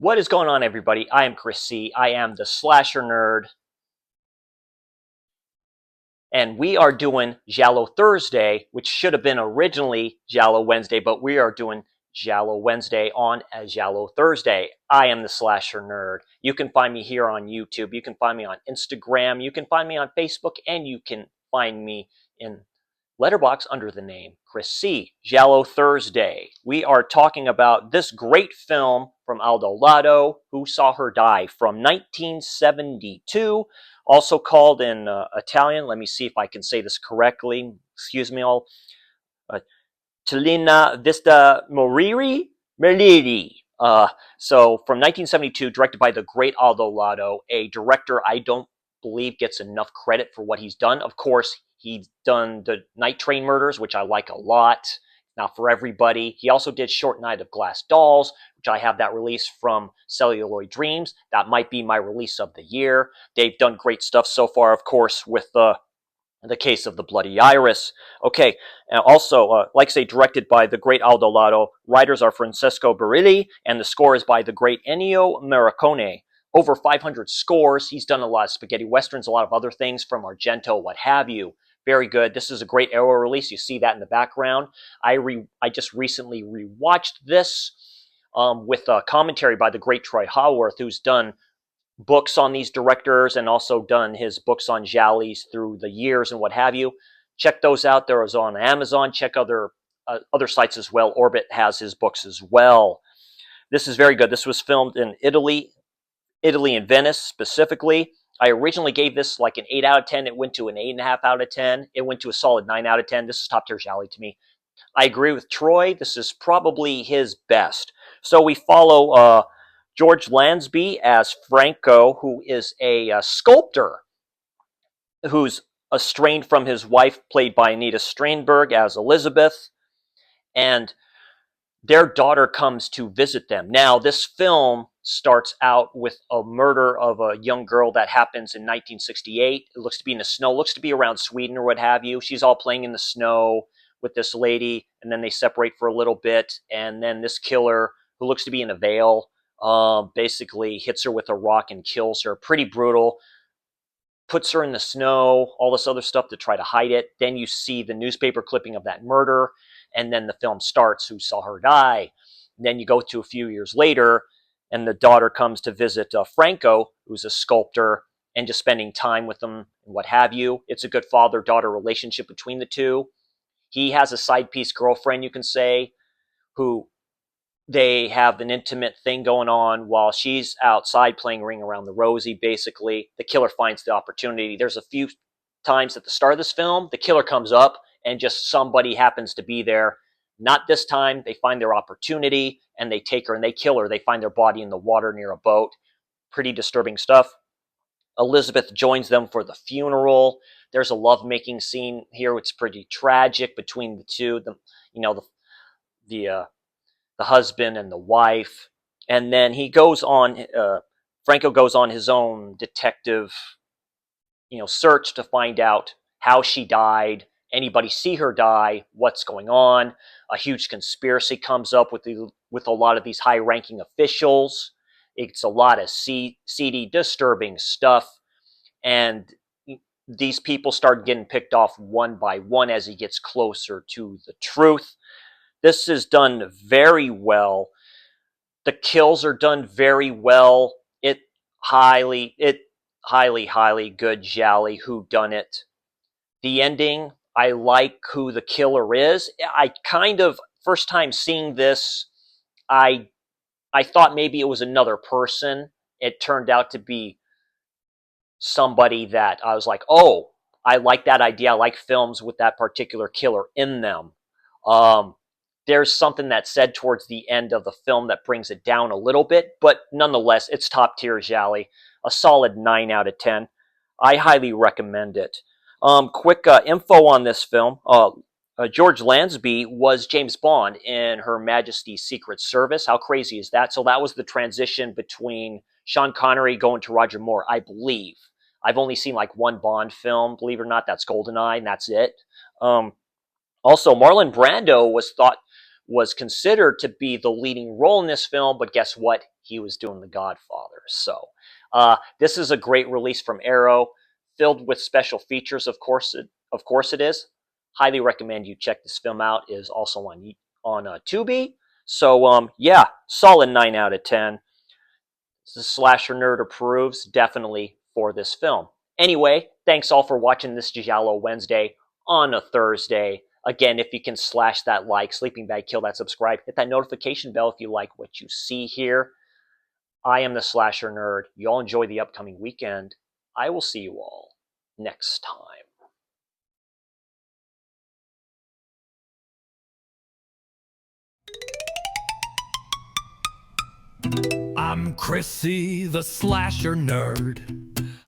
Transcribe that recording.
What is going on, everybody? I am Chris C. I am the Slasher Nerd, and we are doing Giallo Thursday, which should have been originally Giallo Wednesday, but we are doing Giallo Wednesday on a Giallo Thursday. I am the Slasher Nerd. You can find me here on YouTube. You can find me on Instagram. You can find me on Facebook, and you can find me in Letterboxd under the name Chris C. Giallo Thursday. We are talking about this great film from Aldo Lados, Who Saw Her Die, from 1972, also called in Italian. Let me see if I can say this correctly. Excuse me all. Celina Vista Merliri. So from 1972, directed by the great Aldo Lados, a director I don't believe gets enough credit for what he's done. Of course, he's done the Night Train Murders, which I like a lot. Not for everybody. He also did Short Night of Glass Dolls, which I have that release from Celluloid Dreams. That might be my release of the year. They've done great stuff so far, of course, with the Case of the Bloody Iris. Okay, and also, like I say, directed by the great Aldo Lados. Writers are Francesco Barilli, and the score is by the great Ennio Morricone. Over 500 scores. He's done a lot of spaghetti westerns, a lot of other things from Argento, what have you. Very good. This is a great Arrow release. You see that in the background. I just recently rewatched this with a commentary by the great Troy Haworth, who's done books on these directors and also done his books on Giallis through the years and what have you. Check those out. They're on Amazon. Check other sites as well. Orbit has his books as well. This is very good. This was filmed in Italy in Venice specifically. I originally gave this like an 8 out of 10. It went to an 8.5 out of 10. It went to a solid 9 out of 10. This is top tier Gialli to me. I agree with Troy. This is probably his best. So we follow George Lansby as Franco, who is a sculptor who's estranged from his wife, played by Anita Strindberg as Elizabeth, and their daughter comes to visit them. Now, this film starts out with a murder of a young girl that happens in 1968. It looks to be in the snow, looks to be around Sweden or what have you. She's all playing in the snow with this lady, and then they separate for a little bit, and then this killer, who looks to be in a veil, basically hits her with a rock and kills her. Pretty brutal. Puts her in the snow, all this other stuff to try to hide it. Then you see the newspaper clipping of that murder, and then the film starts, Who Saw Her Die. And then you go to a few years later, and the daughter comes to visit Franco, who's a sculptor, and just spending time with them and what have you. It's a good father-daughter relationship between the two. He has a side piece girlfriend, you can say, who they have an intimate thing going on while she's outside playing Ring Around the Rosie, basically. The killer finds the opportunity. There's a few times at the start of this film, the killer comes up and just somebody happens to be there. Not this time. They find their opportunity and they take her and they kill her. They find their body in the water near a boat. Pretty disturbing stuff. Elizabeth joins them for the funeral. There's a lovemaking scene here. It's pretty tragic between the two. The husband and the wife. And then he goes on, Franco goes on his own detective, search to find out how she died. Anybody see her die? What's going on? A huge conspiracy comes up with a lot of these high-ranking officials. It's a lot of seedy, disturbing stuff. And these people start getting picked off one by one as he gets closer to the truth. This is done very well. The kills are done very well. Highly good Gialli whodunit. The ending, I like who the killer is. I kind of, first time seeing this, I thought maybe it was another person. It turned out to be somebody that I was like, oh, I like that idea. I like films with that particular killer in them. There's something that's said towards the end of the film that brings it down a little bit, but nonetheless, it's top tier Gialli. A solid 9 out of 10. I highly recommend it. Quick info on this film. George Lansby was James Bond in Her Majesty's Secret Service. How crazy is that? So that was the transition between Sean Connery going to Roger Moore, I believe. I've only seen like one Bond film, believe it or not. That's GoldenEye, and that's it. Also, Marlon Brando was considered to be the leading role in this film, but guess what? he was doing The Godfather. So this is a great release from Arrow, filled with special features. Of course it is. Highly recommend you check this film out. It is also on Tubi. So yeah, solid 9 out of 10. The slasher nerd approves definitely for this film. Anyway, thanks all for watching this Giallo Wednesday on a Thursday. Again, if you can slash that like, sleeping bag, kill that subscribe, hit that notification bell if you like what you see here. I am the slasher nerd. You all enjoy the upcoming weekend. I will see you all next time. I'm Chrissy, the slasher nerd.